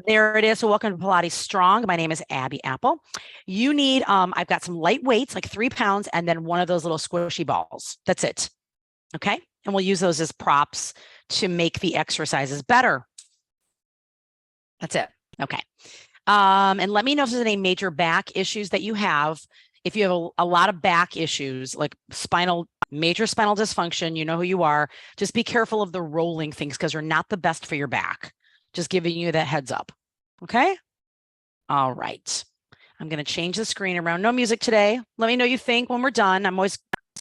There it is. So welcome to Pilates Strong. My name is Abby Apple. You need, I've got some light weights, like 3 pounds, and then one of those little squishy balls. That's it. Okay. And we'll use those as props to make the exercises better. That's it. Okay. And let me know if there's any major back issues that you have. If you have a lot of back issues, like major spinal dysfunction, you know who you are. Just be careful of the rolling things because they're not the best for your back. Just giving you that heads up. Okay. All right. I'm going to change the screen around. No music today. Let me know what you think when we're done. I'm always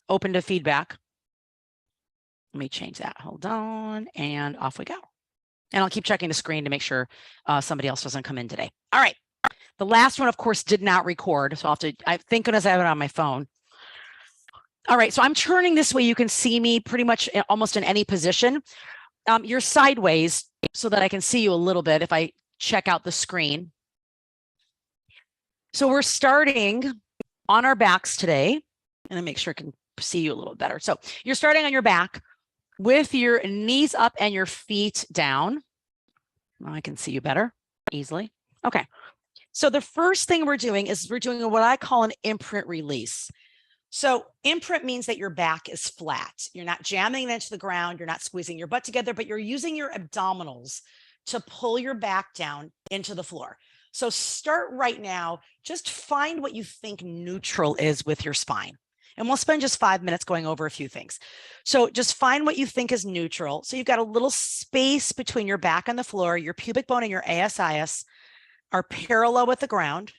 open to feedback. Let me change that. Hold on. And off we go. And I'll keep checking the screen to make sure somebody else doesn't come in today. All right. The last one, of course, did not record. So thank goodness I have it on my phone. All right. So I'm turning this way. You can see me pretty much almost in any position. You're sideways so that I can see you a little bit if I check out the screen. So we're starting on our backs today. And I make sure I can see you a little better. So you're starting on your back with your knees up and your feet down. Now I can see you better easily. Okay. So the first thing we're doing is we're doing what I call an imprint release. So imprint means that your back is flat. You're not jamming it into the ground. You're not squeezing your butt together, but you're using your abdominals to pull your back down into the floor. So start right now. Just find what you think neutral is with your spine. And we'll spend just 5 minutes going over a few things. So just find what you think is neutral. So you've got a little space between your back and the floor. Your pubic bone and your ASIS are parallel with the ground.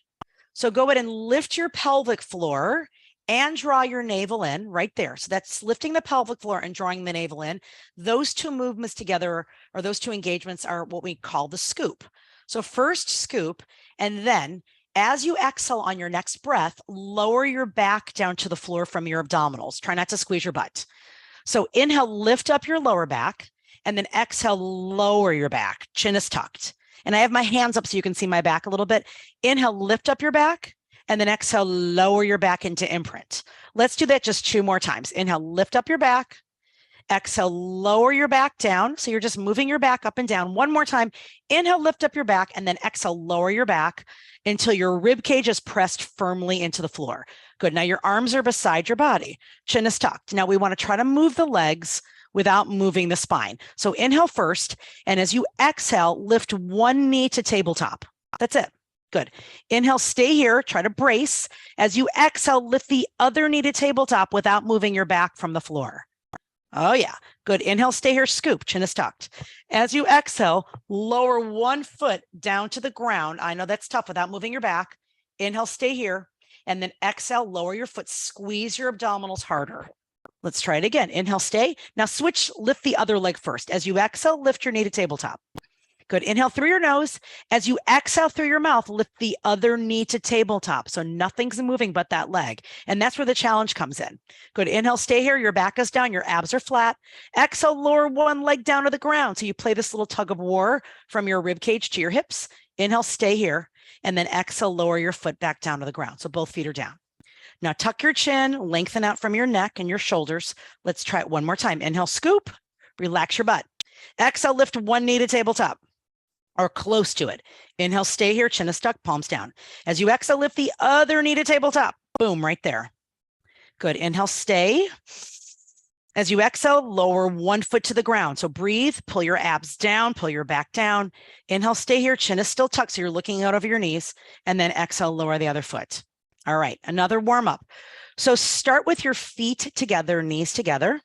So go ahead and lift your pelvic floor and draw your navel in right there. So that's lifting the pelvic floor and drawing the navel in. Those two movements together, or those two engagements, are what we call the scoop. So first scoop, and then as you exhale on your next breath, lower your back down to the floor from your abdominals. Try not to squeeze your butt. So inhale, lift up your lower back, and then exhale, lower your back. Chin is tucked. And I have my hands up so you can see my back a little bit. Inhale, lift up your back, and then exhale, lower your back into imprint. Let's do that just 2 more times. Inhale, lift up your back. Exhale, lower your back down. So you're just moving your back up and down. 1 more time. Inhale, lift up your back, and then exhale, lower your back until your rib cage is pressed firmly into the floor. Good. Now your arms are beside your body. Chin is tucked. Now we want to try to move the legs without moving the spine. So inhale first, and as you exhale, lift 1 knee to tabletop. That's it. Good. Inhale, stay here. Try to brace. As you exhale, lift the other knee to tabletop without moving your back from the floor. Oh, yeah. Good. Inhale, stay here. Scoop. Chin is tucked. As you exhale, lower 1 foot down to the ground. I know that's tough without moving your back. Inhale, stay here. And then exhale, lower your foot. Squeeze your abdominals harder. Let's try it again. Inhale, stay. Now switch, lift the other leg first. As you exhale, lift your knee to tabletop. Good. Inhale through your nose. As you exhale through your mouth, lift the other knee to tabletop. So nothing's moving but that leg. And that's where the challenge comes in. Good. Inhale, stay here. Your back is down. Your abs are flat. Exhale, lower 1 leg down to the ground. So you play this little tug of war from your rib cage to your hips. Inhale, stay here. And then exhale, lower your foot back down to the ground. So both feet are down. Now tuck your chin, lengthen out from your neck and your shoulders. Let's try it 1 more time. Inhale, scoop, relax your butt. Exhale, lift 1 knee to tabletop or close to it. Inhale, stay here, chin is stuck, palms down. As you exhale, lift the other knee to tabletop. Boom, right there. Good. Inhale, stay. As you exhale, lower 1 foot to the ground. So breathe, pull your abs down, pull your back down. Inhale, stay here, chin is still tucked, so you're looking out over your knees. And then exhale, lower the other foot. All right, another warm up. So start with your feet together, knees together.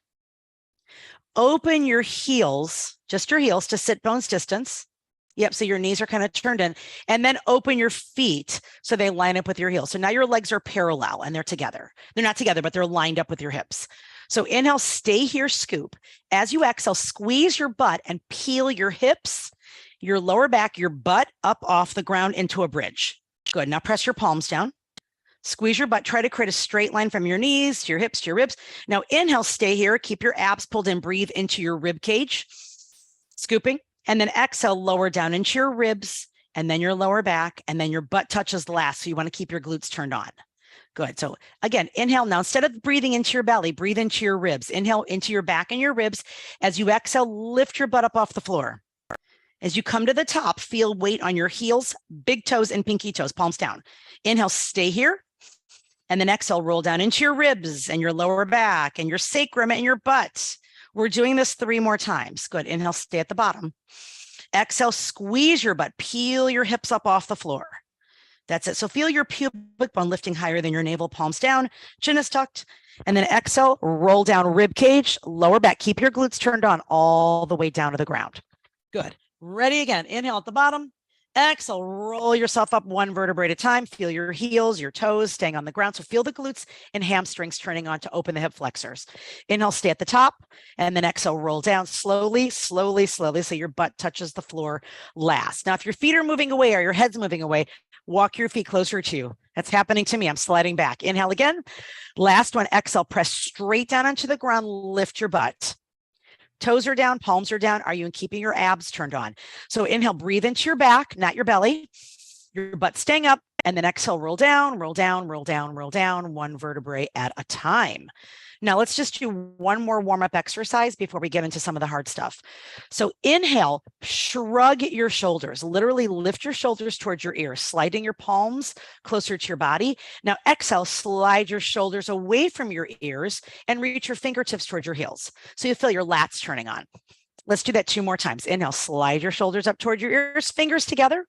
Open your heels, just your heels, to sit bones distance. Yep, so your knees are kind of turned in. And then open your feet so they line up with your heels. So now your legs are parallel and they're together. They're not together, but they're lined up with your hips. So inhale, stay here, scoop. As you exhale, squeeze your butt and peel your hips, your lower back, your butt up off the ground into a bridge. Good. Now press your palms down. Squeeze your butt. Try to create a straight line from your knees to your hips to your ribs. Now inhale, stay here. Keep your abs pulled in. Breathe into your rib cage. Scooping. And then exhale, lower down into your ribs and then your lower back. And then your butt touches the last. So you want to keep your glutes turned on. Good. So again, inhale. Now, instead of breathing into your belly, breathe into your ribs. Inhale into your back and your ribs. As you exhale, lift your butt up off the floor. As you come to the top, feel weight on your heels, big toes, and pinky toes, palms down. Inhale, stay here. And then exhale, roll down into your ribs and your lower back and your sacrum and your butt. We're doing this 3 more times. Good. Inhale, stay at the bottom. Exhale, squeeze your butt, peel your hips up off the floor. That's it. So feel your pubic bone lifting higher than your navel, palms down, chin is tucked. And then exhale, roll down rib cage, lower back. Keep your glutes turned on all the way down to the ground. Good. Ready again. Inhale at the bottom. Exhale, roll yourself up 1 vertebrae at a time. Feel your heels, your toes staying on the ground. So feel the glutes and hamstrings turning on to open the hip flexors. Inhale, stay at the top. And then exhale, roll down slowly, slowly, slowly. So your butt touches the floor last. Now, if your feet are moving away or your head's moving away, walk your feet closer to you. That's happening to me. I'm sliding back. Inhale again. Last one. Exhale, press straight down onto the ground. Lift your butt. Toes are down, palms are down. Are you keeping your abs turned on? So inhale, breathe into your back, not your belly. Your butt staying up. And then exhale, roll down, roll down, roll down, roll down, 1 vertebrae at a time. Now let's just do 1 more warm-up exercise before we get into some of the hard stuff. So inhale, shrug your shoulders, literally lift your shoulders towards your ears, sliding your palms closer to your body. Now exhale, slide your shoulders away from your ears and reach your fingertips towards your heels. So you feel your lats turning on. Let's do that 2 more times. Inhale, slide your shoulders up toward your ears, fingers together.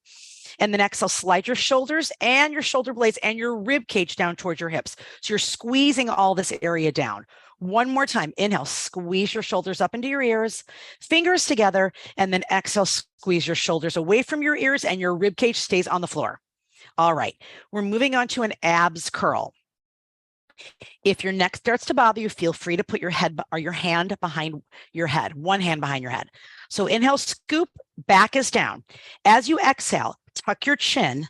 And then exhale, slide your shoulders and your shoulder blades and your rib cage down towards your hips. So you're squeezing all this area down. 1 more time. Inhale, squeeze your shoulders up into your ears, fingers together, and then exhale, squeeze your shoulders away from your ears and your rib cage stays on the floor. All right, we're moving on to an abs curl. If your neck starts to bother you, feel free to put your head or your hand behind your head, 1 hand behind your head. So inhale, scoop, back is down. As you exhale, tuck your chin,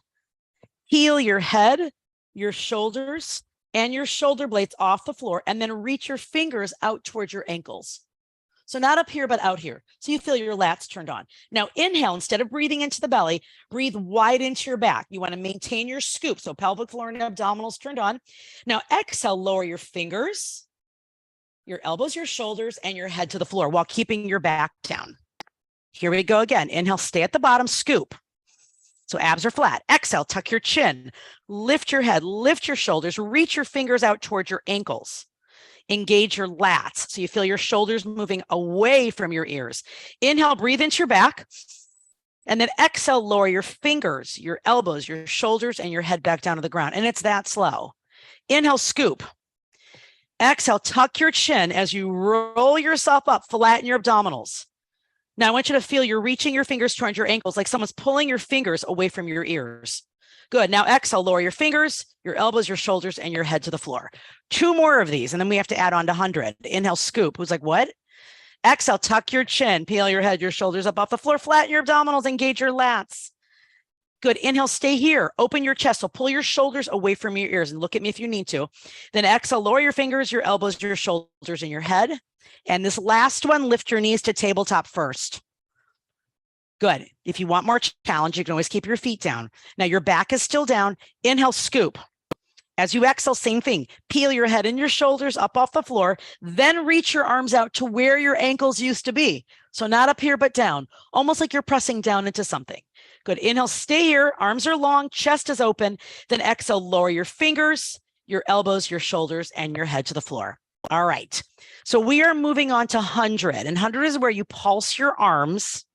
heel your head, your shoulders, and your shoulder blades off the floor, and then reach your fingers out towards your ankles. So not up here, but out here. So you feel your lats turned on. Now inhale, instead of breathing into the belly, breathe wide into your back. You want to maintain your scoop. So pelvic floor and abdominals turned on. Now exhale, lower your fingers, your elbows, your shoulders, and your head to the floor while keeping your back down. Here we go again. Inhale, stay at the bottom, scoop. So abs are flat. Exhale, tuck your chin, lift your head, lift your shoulders, reach your fingers out towards your ankles. Engage your lats. So you feel your shoulders moving away from your ears. Inhale, breathe into your back. And then exhale, lower your fingers, your elbows, your shoulders, and your head back down to the ground. And it's that slow. Inhale, scoop. Exhale, tuck your chin as you roll yourself up, flatten your abdominals. Now I want you to feel you're reaching your fingers towards your ankles like someone's pulling your fingers away from your ears. Good. Now exhale, lower your fingers, your elbows, your shoulders, and your head to the floor. 2 more of these, and then we have to add on to 100. Inhale, scoop. Who's like, what? Exhale, tuck your chin, peel your head, your shoulders up off the floor, flatten your abdominals, engage your lats. Good. Inhale, stay here. Open your chest. So pull your shoulders away from your ears and look at me if you need to. Then exhale, lower your fingers, your elbows, your shoulders, and your head. And this last one, lift your knees to tabletop first. Good. If you want more challenge, you can always keep your feet down. Now your back is still down. Inhale, scoop. As you exhale, same thing. Peel your head and your shoulders up off the floor. Then reach your arms out to where your ankles used to be. So not up here, but down. Almost like you're pressing down into something. Good. Inhale, stay here. Arms are long. Chest is open. Then exhale, lower your fingers, your elbows, your shoulders, and your head to the floor. All right. So we are moving on to 100. And 100 is where you pulse your arms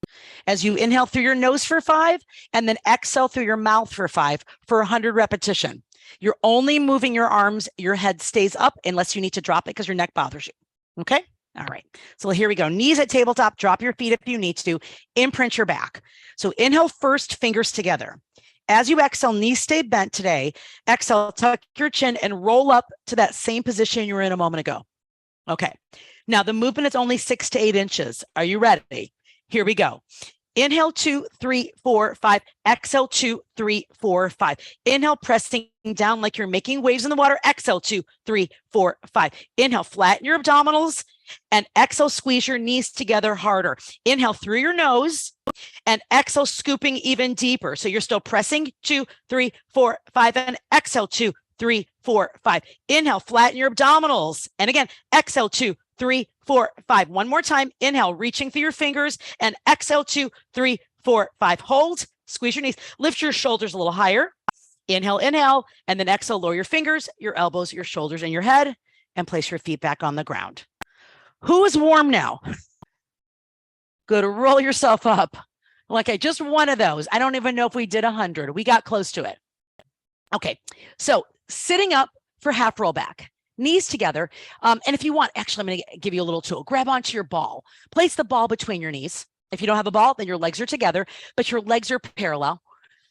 as you inhale through your nose for 5 and then exhale through your mouth for 5 for 100 repetition. You're only moving your arms. Your head stays up unless you need to drop it because your neck bothers you. Okay. All right. So here we go. Knees at tabletop. Drop your feet if you need to. Imprint your back. So inhale first, fingers together. As you exhale, knees stay bent today. Exhale, tuck your chin and roll up to that same position you were in a moment ago. Okay. Now the movement is only 6 to 8 inches. Are you ready? Here we go. Inhale, 2, 3, 4, 5. Exhale, 2, 3, 4, 5. Inhale, pressing down like you're making waves in the water. Exhale, 2, 3, 4, 5. Inhale, flatten your abdominals and exhale, squeeze your knees together harder. Inhale through your nose and exhale, scooping even deeper. So you're still pressing 2, 3, 4, 5 and exhale 2, 3, 4, 5. Inhale, flatten your abdominals. And again, exhale 2, 3, 4, 5. One more time. Inhale, reaching through your fingers and exhale 2, 3, 4, 4, 5, hold, squeeze your knees, lift your shoulders a little higher. Inhale, inhale, and then exhale, lower your fingers, your elbows, your shoulders, and your head, and place your feet back on the ground. Who is warm now? Good, roll yourself up. Okay, just one of those. I don't even know if we did 100. We got close to it. Okay, so sitting up for half roll back, knees together. And if you want, actually, I'm going to give you a little tool. Grab onto your ball. Place the ball between your knees. If you don't have a ball, then your legs are together, but your legs are parallel.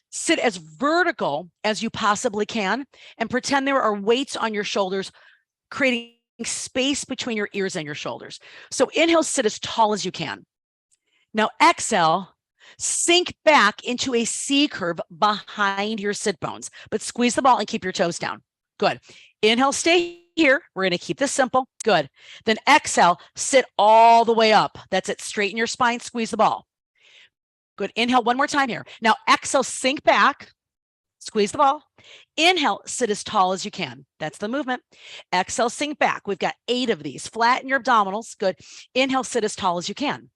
Sit as vertical as you possibly can and pretend there are weights on your shoulders, creating space between your ears and your shoulders. So inhale, sit as tall as you can. Now exhale, sink back into a C curve behind your sit bones, but squeeze the ball and keep your toes down. Good. Inhale, stay here. We're going to keep this simple. Good. Then exhale, sit all the way up. That's it. Straighten your spine, squeeze the ball. Good. Inhale one more time here. Now exhale, sink back, squeeze the ball. Inhale, sit as tall as you can. That's the movement. Exhale, sink back. We've got 8 of these. Flatten your abdominals. Good. Inhale, sit as tall as you can.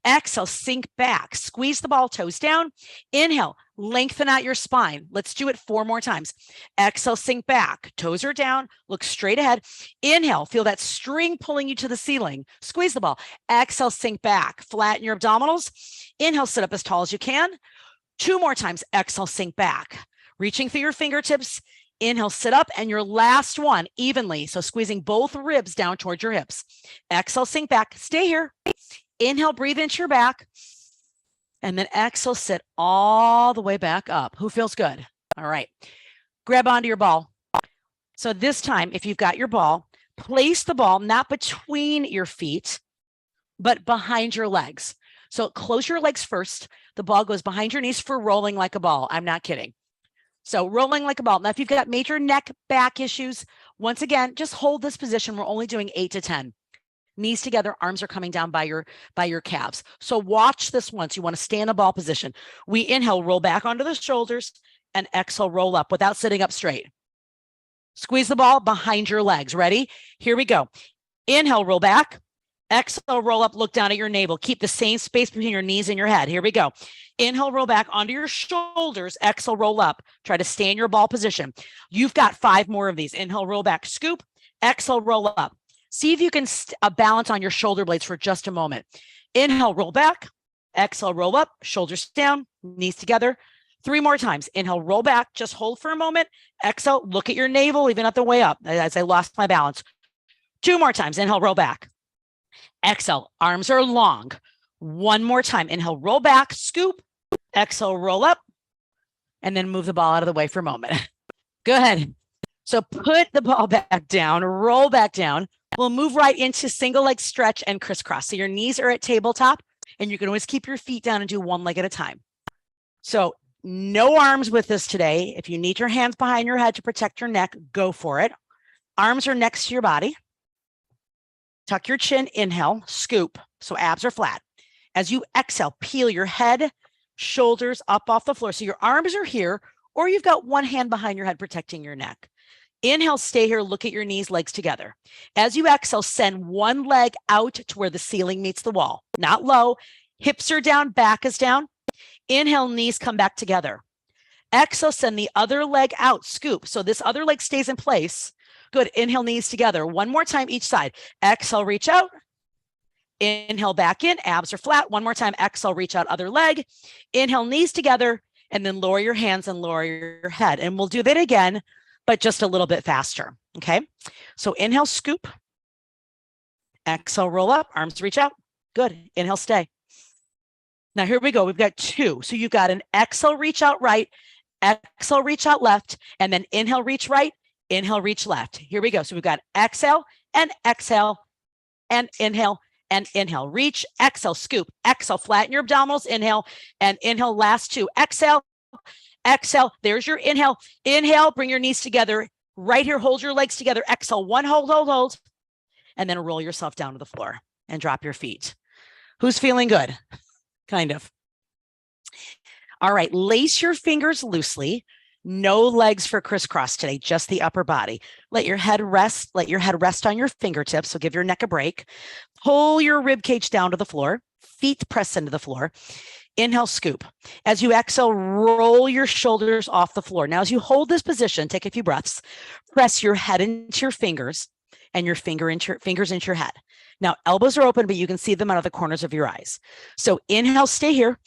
Exhale, sink back, squeeze the ball, toes down. Inhale, lengthen out your spine. Let's do it 4 more times. Exhale, sink back, toes are down, look straight ahead. Inhale, feel that string pulling you to the ceiling. Squeeze the ball. Exhale, sink back, flatten your abdominals. Inhale, sit up as tall as you can. 2 more times. Exhale, sink back, reaching through your fingertips. Inhale, sit up, and your last one evenly. So squeezing both ribs down towards your hips. Exhale, sink back, stay here. Inhale, breathe into your back, and then exhale, sit all the way back up. Who feels good? All right. Grab onto your ball. So this time, if you've got your ball, place the ball not between your feet, but behind your legs. So close your legs first. The ball goes behind your knees for rolling like a ball. I'm not kidding. So rolling like a ball. Now, if you've got major neck, back issues, once again, just hold this position. We're only doing 8 to 10. Knees together, arms are coming down by your calves. So watch this once. You want to stay in a ball position. We inhale, roll back onto the shoulders, and exhale, roll up without sitting up straight. Squeeze the ball behind your legs. Ready? Here we go. Inhale, roll back. Exhale, roll up, look down at your navel. Keep the same space between your knees and your head. Here we go. Inhale, roll back onto your shoulders. Exhale, roll up. Try to stay in your ball position. You've got 5 more of these. Inhale, roll back, scoop. Exhale, roll up. See if you can balance on your shoulder blades for just a moment. Inhale, roll back. Exhale, roll up. Shoulders down, knees together. 3 more times. Inhale, roll back. Just hold for a moment. Exhale, look at your navel, even at the way up, as I lost my balance. 2 more times. Inhale, roll back. Exhale, arms are long. 1 more time. Inhale, roll back, scoop. Exhale, roll up. And then move the ball out of the way for a moment. Good. So put the ball back down, roll back down. We'll move right into single leg stretch and crisscross. So your knees are at tabletop, and you can always keep your feet down and do 1 leg at a time. So no arms with us today. If you need your hands behind your head to protect your neck, go for it. Arms are next to your body. Tuck your chin, inhale, scoop. So abs are flat. As you exhale, peel your head, shoulders up off the floor. So your arms are here, or you've got 1 hand behind your head protecting your neck. Inhale, stay here, look at your knees, legs together. As you exhale, send 1 leg out to where the ceiling meets the wall, not low. Hips are down, back is down. Inhale, knees come back together. Exhale, send the other leg out, scoop. So this other leg stays in place. Good, inhale, knees together. 1 more time each side. Exhale, reach out. Inhale, back in, abs are flat. 1 more time, exhale, reach out, other leg. Inhale, knees together, and then lower your hands and lower your head. And we'll do that again, but just a little bit faster, okay? So inhale, scoop. Exhale, roll up, arms reach out. Good, inhale, stay. Now here we go, we've got 2. So you've got an exhale, reach out right, exhale, reach out left, and then inhale, reach right, inhale, reach left. Here we go, so we've got exhale, and inhale, and inhale. Reach, exhale, scoop, exhale, flatten your abdominals, inhale, and inhale, last 2. Exhale, exhale, there's your inhale. Inhale, bring your knees together. Right here, hold your legs together. Exhale, 1, hold. And then roll yourself down to the floor and drop your feet. Who's feeling good? Kind of. All right, lace your fingers loosely. No legs for crisscross today, just the upper body. Let your head rest on your fingertips, so give your neck a break. Pull your rib cage down to the floor. Feet press into the floor. Inhale, scoop. As you exhale, roll your shoulders off the floor. Now, as you hold this position, take a few breaths, press your head into your fingers and your fingers into your head. Now, elbows are open, but you can see them out of the corners of your eyes. So inhale, stay here.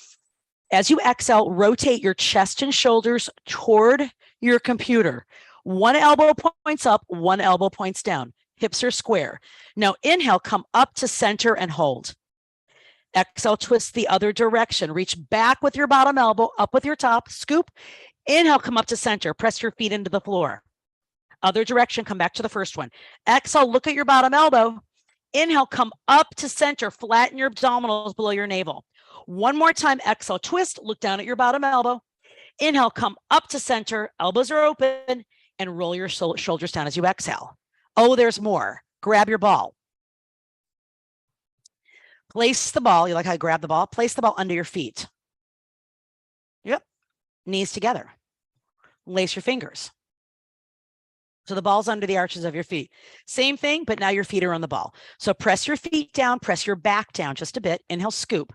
As you exhale, rotate your chest and shoulders toward your computer. One elbow points up, one elbow points down. Hips are square. Now, inhale, come up to center and hold. Exhale, twist the other direction. Reach back with your bottom elbow, up with your top, scoop. Inhale, come up to center. Press your feet into the floor. Other direction, come back to the first one. Exhale, look at your bottom elbow. Inhale, come up to center. Flatten your abdominals below your navel. One more time, exhale, twist, look down at your bottom elbow. Inhale, come up to center. Elbows are open and roll your shoulders down as you exhale. Oh, there's more. Grab your ball. Place the ball. You like how I grab the ball? Place the ball under your feet. Yep. Knees together. Lace your fingers. So the ball's under the arches of your feet. Same thing, but now your feet are on the ball. So press your feet down, press your back down just a bit. Inhale, scoop.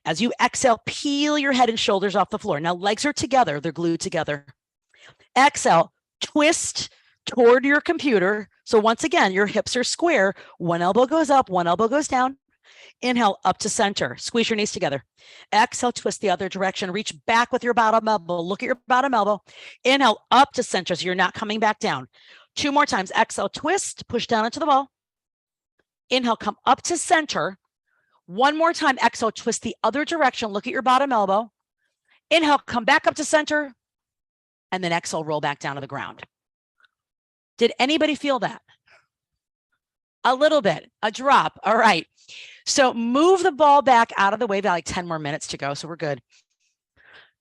As you exhale, peel your head and shoulders off the floor. Now legs are together. They're glued together. Exhale, twist toward your computer. So once again, your hips are square. One elbow goes up, one elbow goes down. Inhale, up to center. Squeeze your knees together. Exhale, twist the other direction. Reach back with your bottom elbow. Look at your bottom elbow. Inhale, up to center, so you're not coming back down. 2 more times. Exhale, twist, push down into the ball. Inhale, come up to center. 1 more time. Exhale, twist the other direction. Look at your bottom elbow. Inhale, come back up to center. And then exhale, roll back down to the ground. Did anybody feel that? A little bit, a drop. All right. So move the ball back out of the way. We've got like 10 more minutes to go, so we're good.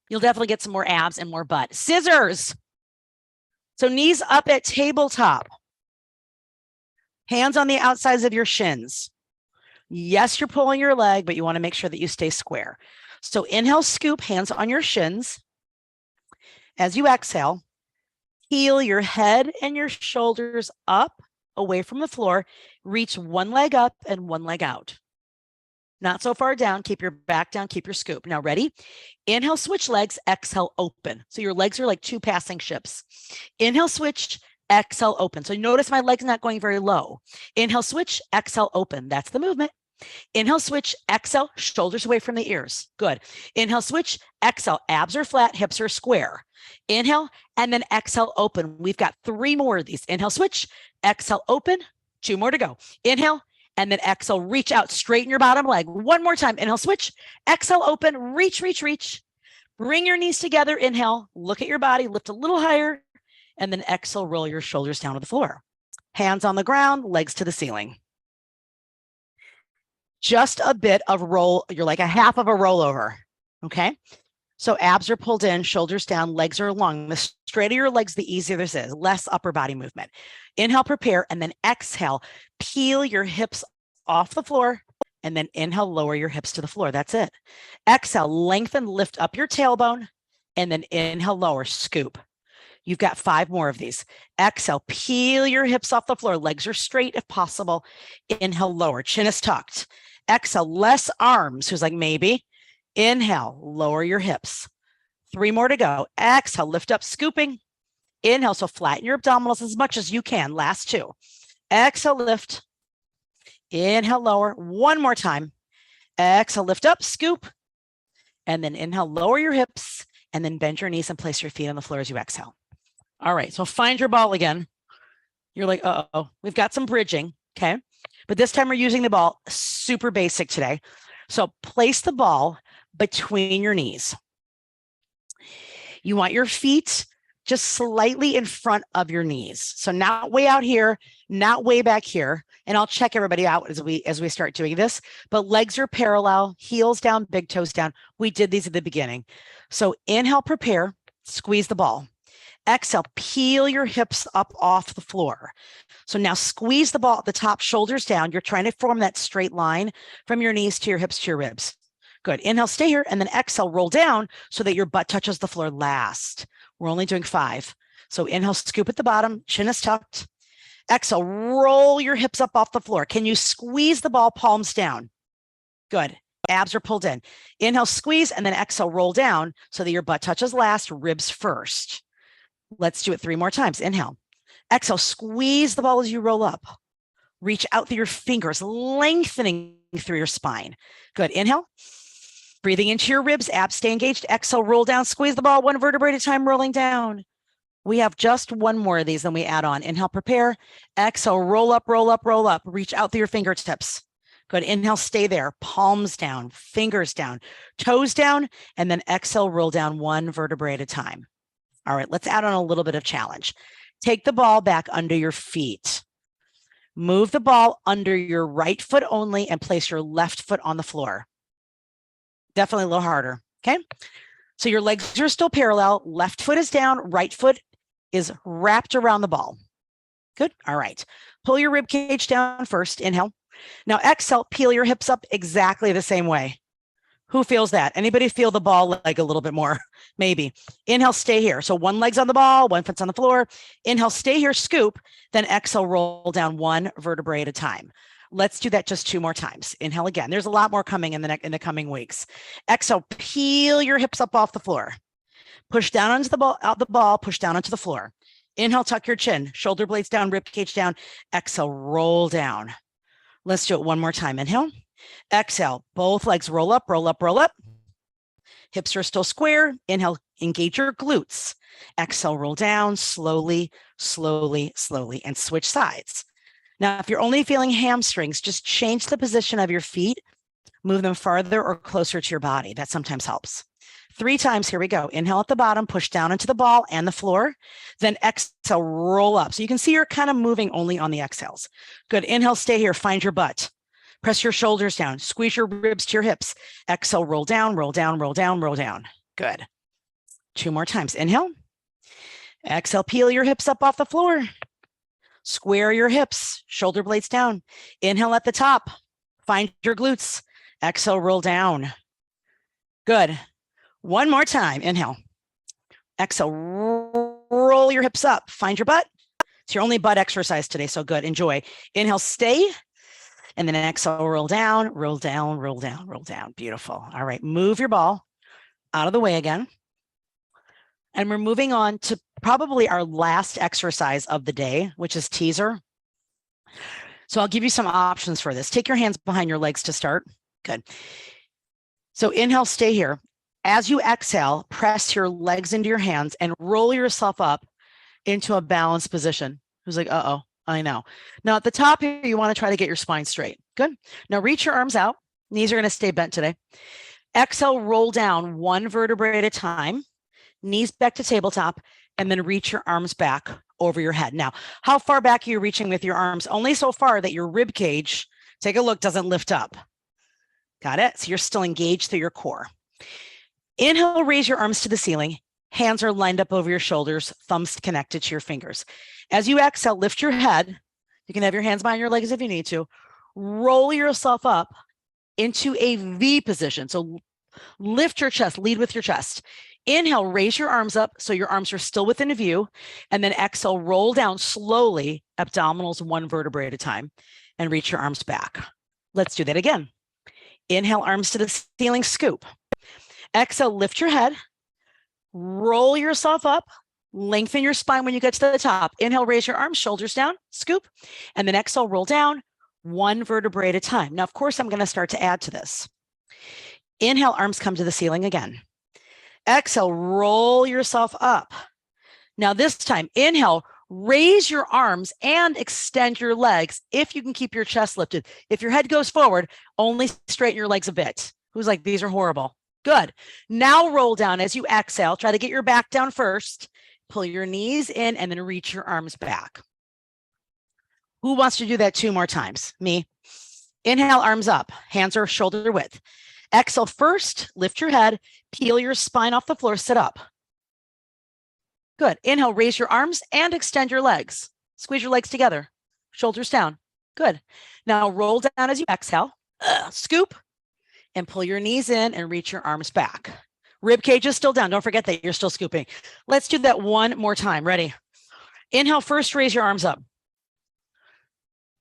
You'll definitely get some more abs and more butt. Scissors. So knees up at tabletop. Hands on the outsides of your shins. Yes, you're pulling your leg, but you want to make sure that you stay square. So inhale, scoop, hands on your shins. As you exhale, heel your head and your shoulders up away from the floor. Reach one leg up and one leg out. Not so far down. Keep your back down. Keep your scoop. Now ready? Inhale, switch legs. Exhale, open. So your legs are like 2 passing ships. Inhale, switch. Exhale, open. So you notice my leg's not going very low. Inhale, switch. Exhale, open. That's the movement. Inhale, switch. Exhale, shoulders away from the ears. Good. Inhale, switch. Exhale, abs are flat, hips are square. Inhale, and then exhale, open. We've got 3 more of these. Inhale, switch. Exhale, open. 2 more to go. Inhale, and then exhale, reach out, straighten your bottom leg. 1 more time. Inhale, switch. Exhale, open, reach, reach, reach. Bring your knees together. Inhale, look at your body, lift a little higher, and then exhale, roll your shoulders down to the floor. Hands on the ground, legs to the ceiling. Just a bit of roll. You're like a half of a rollover. Okay. So abs are pulled in, shoulders down, legs are long. The straighter your legs, the easier this is. Less upper body movement. Inhale, prepare, and then exhale. Peel your hips off the floor, and then inhale, lower your hips to the floor. That's it. Exhale, lengthen, lift up your tailbone, and then inhale, lower, scoop. You've got 5 more of these. Exhale, peel your hips off the floor. Legs are straight if possible. Inhale, lower, chin is tucked. Exhale, less arms. Who's like, maybe? Inhale, lower your hips. 3 more to go. Exhale, lift up, scooping. Inhale, so flatten your abdominals as much as you can. Last 2. Exhale, lift. Inhale, lower. 1 more time. Exhale, lift up, scoop. And then inhale, lower your hips, and then bend your knees and place your feet on the floor as you exhale. All right, so find your ball again. You're like, uh-oh, we've got some bridging, okay? But this time we're using the ball, super basic today. So place the ball between your knees. You want your feet just slightly in front of your knees. So not way out here, not way back here. And I'll check everybody out as we start doing this, but legs are parallel, heels down, big toes down. We did these at the beginning. So inhale, prepare, squeeze the ball. Exhale, peel your hips up off the floor. So now squeeze the ball at the top, shoulders down. You're trying to form that straight line from your knees to your hips to your ribs. Good. Inhale, stay here, and then exhale, roll down so that your butt touches the floor last. We're only doing 5. So inhale, scoop at the bottom, chin is tucked. Exhale, roll your hips up off the floor. Can you squeeze the ball palms down? Good. Abs are pulled in. Inhale, squeeze, and then exhale, roll down so that your butt touches last, ribs first. Let's do it 3 more times. Inhale. Exhale, squeeze the ball as you roll up. Reach out through your fingers, lengthening through your spine. Good. Inhale. Breathing into your ribs, abs stay engaged. Exhale, roll down, squeeze the ball 1 vertebrae at a time, rolling down. We have just 1 more of these, then we add on. Inhale, prepare. Exhale, roll up, roll up, roll up. Reach out through your fingertips. Good. Inhale, stay there. Palms down, fingers down, toes down, and then exhale, roll down 1 vertebrae at a time. All right, let's add on a little bit of challenge. Take the ball back under your feet. Move the ball under your right foot only and place your left foot on the floor. Definitely a little harder, okay? So your legs are still parallel. Left foot is down, right foot is wrapped around the ball. Good, all right. Pull your rib cage down first, inhale. Now exhale, peel your hips up exactly the same way. Who feels that? Anybody feel the ball leg a little bit more? Maybe. Inhale, stay here. So 1 leg's on the ball, 1 foot's on the floor. Inhale, stay here, scoop. Then exhale, roll down 1 vertebrae at a time. Let's do that just 2 more times. Inhale again. There's a lot more coming in the coming weeks. Exhale, peel your hips up off the floor. Push down onto the ball, push down onto the floor. Inhale, tuck your chin, shoulder blades down, rib cage down. Exhale, roll down. Let's do it 1 more time. Inhale. Exhale, both legs roll up, roll up, roll up. Hips are still square. Inhale, engage your glutes. Exhale, roll down slowly, slowly, slowly, and switch sides. Now, if you're only feeling hamstrings, just change the position of your feet, move them farther or closer to your body. That sometimes helps. 3 times, here we go. Inhale at the bottom, push down into the ball and the floor. Then exhale, roll up. So you can see you're kind of moving only on the exhales. Good. Inhale, stay here, find your butt. Press your shoulders down, squeeze your ribs to your hips. Exhale, roll down, roll down, roll down, roll down. Good. 2 more times. Inhale. Exhale, peel your hips up off the floor. Square your hips, shoulder blades down. Inhale at the top, find your glutes. Exhale, roll down. Good. 1 more time. Inhale. Exhale, roll your hips up, find your butt. It's your only butt exercise today, so good. Enjoy. Inhale, stay. And then exhale, roll down, roll down, roll down, roll down. Beautiful. All right, move your ball out of the way again. And we're moving on to probably our last exercise of the day, which is teaser. So I'll give you some options for this. Take your hands behind your legs to start. Good. So inhale, stay here. As you exhale, press your legs into your hands and roll yourself up into a balanced position. Who's like, uh-oh. I know. Now at the top here, you want to try to get your spine straight. Good. Now reach your arms out. Knees are going to stay bent today. Exhale, roll down 1 vertebrae at a time. Knees back to tabletop, and then reach your arms back over your head. Now, how far back are you reaching with your arms? Only so far that your rib cage, take a look, doesn't lift up. Got it? So you're still engaged through your core. Inhale, raise your arms to the ceiling. Hands are lined up over your shoulders, thumbs connected to your fingers. As you exhale, lift your head. You can have your hands behind your legs if you need to. Roll yourself up into a V position. So lift your chest, lead with your chest. Inhale, raise your arms up so your arms are still within a view. And then exhale, roll down slowly, abdominals 1 vertebrae at a time, and reach your arms back. Let's do that again. Inhale, arms to the ceiling, scoop. Exhale, lift your head. Roll yourself up, lengthen your spine when you get to the top. Inhale, raise your arms, shoulders down, scoop, and then exhale, roll down 1 vertebrae at a time. Now, of course, I'm going to start to add to this. Inhale, arms come to the ceiling again. Exhale, roll yourself up. Now this time, inhale, raise your arms and extend your legs if you can keep your chest lifted. If your head goes forward, only straighten your legs a bit. Who's like, these are horrible? Good. Now roll down as you exhale. Try to get your back down first. Pull your knees in and then reach your arms back. Who wants to do that 2 more times? Me. Inhale, arms up. Hands are shoulder width. Exhale first, lift your head, peel your spine off the floor, sit up. Good. Inhale, raise your arms and extend your legs. Squeeze your legs together, shoulders down. Good. Now roll down as you exhale, scoop, and pull your knees in and reach your arms back. Rib cage is still down. Don't forget that you're still scooping. Let's do that 1 more time. Ready? Inhale, first raise your arms up.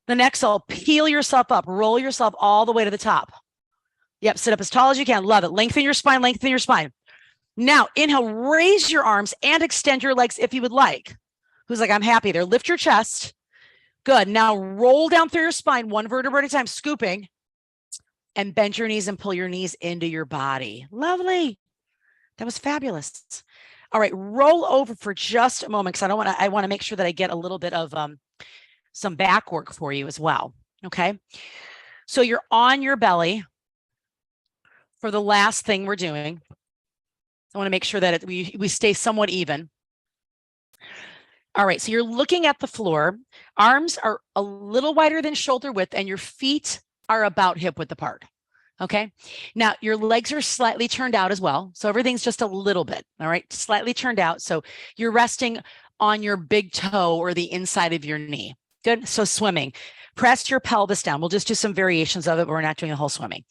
Then exhale, peel yourself up, roll yourself all the way to the top. Yep, sit up as tall as you can. Love it. Lengthen your spine, lengthen your spine. Now, inhale, raise your arms and extend your legs if you would like. Who's like, I'm happy there. Lift your chest. Good. Now roll down through your spine, one vertebra at a time, scooping, and bend your knees and pull your knees into your body. Lovely. That was fabulous. All right, roll over for just a moment because I want to make sure that I get a little bit of some back work for you as well. Okay. So you're on your belly for the last thing we're doing. I want to make sure that we stay somewhat even. All right, so you're looking at the floor. Arms are a little wider than shoulder width, and your feet are about hip width apart. Okay. Now your legs are slightly turned out as well. So everything's just a little bit. All right. Slightly turned out. So you're resting on your big toe or the inside of your knee. Good. So swimming, press your pelvis down. We'll just do some variations of it, but we're not doing the whole swimming.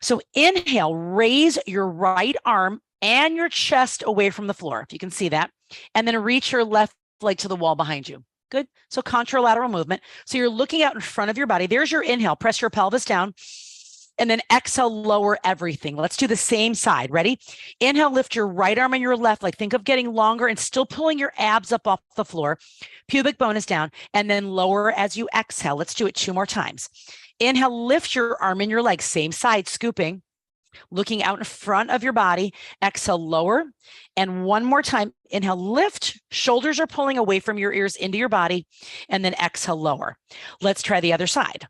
So inhale, raise your right arm and your chest away from the floor, if you can see that, and then reach your left leg to the wall behind you. Good. So contralateral movement. So you're looking out in front of your body. There's your inhale. Press your pelvis down. And then exhale, lower everything. Let's do the same side. Ready? Inhale, lift your right arm and your left leg. Think of getting longer and still pulling your abs up off the floor. Pubic bone is down. And then lower as you exhale. Let's do it 2 more times. Inhale, lift your arm and your leg. Same side, scooping. Looking out in front of your body. Exhale, lower. And 1 more time. Inhale, lift. Shoulders are pulling away from your ears into your body. And then exhale, lower. Let's try the other side.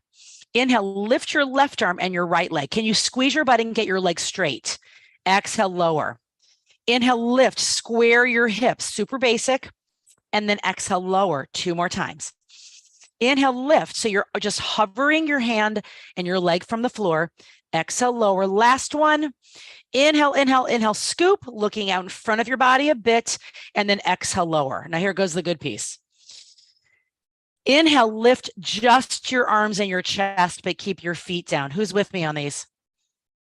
Inhale, lift your left arm and your right leg. Can you squeeze your butt and get your legs straight? Exhale, lower. Inhale, lift, square your hips, super basic. And then exhale, lower 2 more times. Inhale, lift. So you're just hovering your hand and your leg from the floor. Exhale, lower. Last one. Inhale, inhale, inhale, scoop, looking out in front of your body a bit. And then exhale, lower. Now here goes the good piece. Inhale, lift just your arms and your chest, but keep your feet down. Who's with me on these?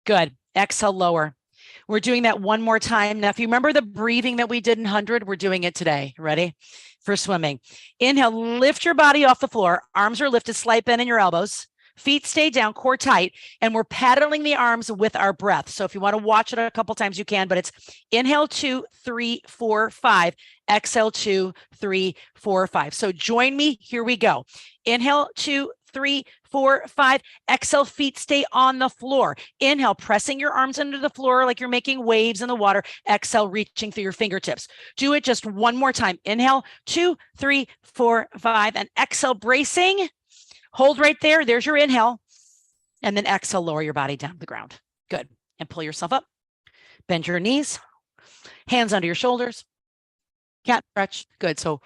Good. Exhale, lower. We're doing that 1 more time. Now, if you remember the breathing that we did in 100, we're doing it today. Ready? For swimming. Inhale, lift your body off the floor. Arms are lifted, slight bend in your elbows. Feet stay down, core tight, and we're paddling the arms with our breath. So if you want to watch it a couple times, you can, but it's inhale 2, 3, 4, 5. Exhale 2, 3, 4, 5. So join me. Here we go. Inhale 2, 3, 4, 5. Exhale, feet stay on the floor. Inhale, pressing your arms into the floor like you're making waves in the water. Exhale, reaching through your fingertips. Do it just 1 more time. Inhale 2, 3, 4, 5, and exhale, bracing. Hold right there. There's your inhale. And then exhale, lower your body down to the ground. Good. And pull yourself up. Bend your knees. Hands under your shoulders. Cat stretch. Good. So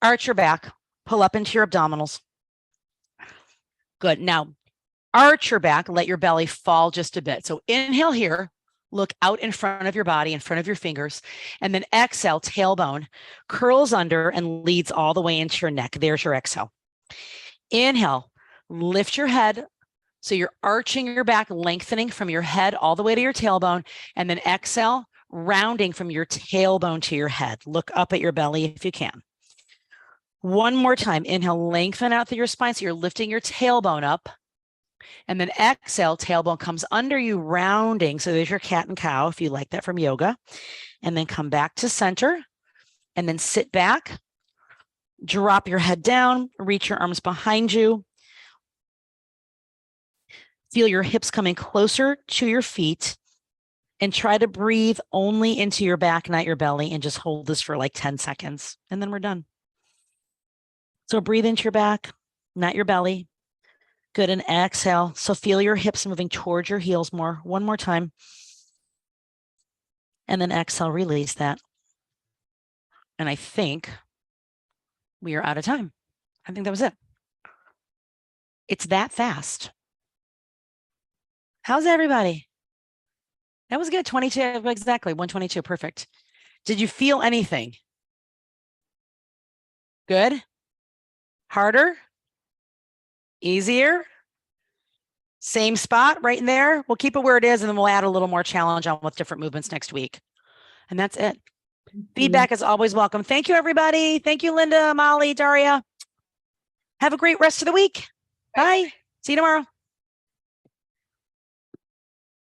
arch your back. Pull up into your abdominals. Good. Now, arch your back. Let your belly fall just a bit. So inhale here. Look out in front of your body, in front of your fingers. And then exhale, tailbone. Curls under and leads all the way into your neck. There's your exhale. Inhale. Lift your head. So you're arching your back, lengthening from your head all the way to your tailbone. And then exhale, rounding from your tailbone to your head. Look up at your belly if you can. 1 more time. Inhale, lengthen out through your spine. So you're lifting your tailbone up. And then exhale, tailbone comes under you, rounding. So there's your cat and cow, if you like that from yoga. And then come back to center. And then sit back. Drop your head down. Reach your arms behind you. Feel your hips coming closer to your feet. And try to breathe only into your back, not your belly. And just hold this for like 10 seconds. And then we're done. So breathe into your back, not your belly. Good. And exhale. So feel your hips moving towards your heels more. 1 more time. And then exhale, release that. And I think we are out of time. I think that was it. It's that fast. How's everybody? That was good. 22, exactly. 122. Perfect. Did you feel anything? Good. Harder? Easier? Same spot right in there? We'll keep it where it is, and then we'll add a little more challenge on with different movements next week. And that's it. Feedback is always welcome. Thank you, everybody. Thank you, Linda, Molly, Daria. Have a great rest of the week. Bye. See you tomorrow.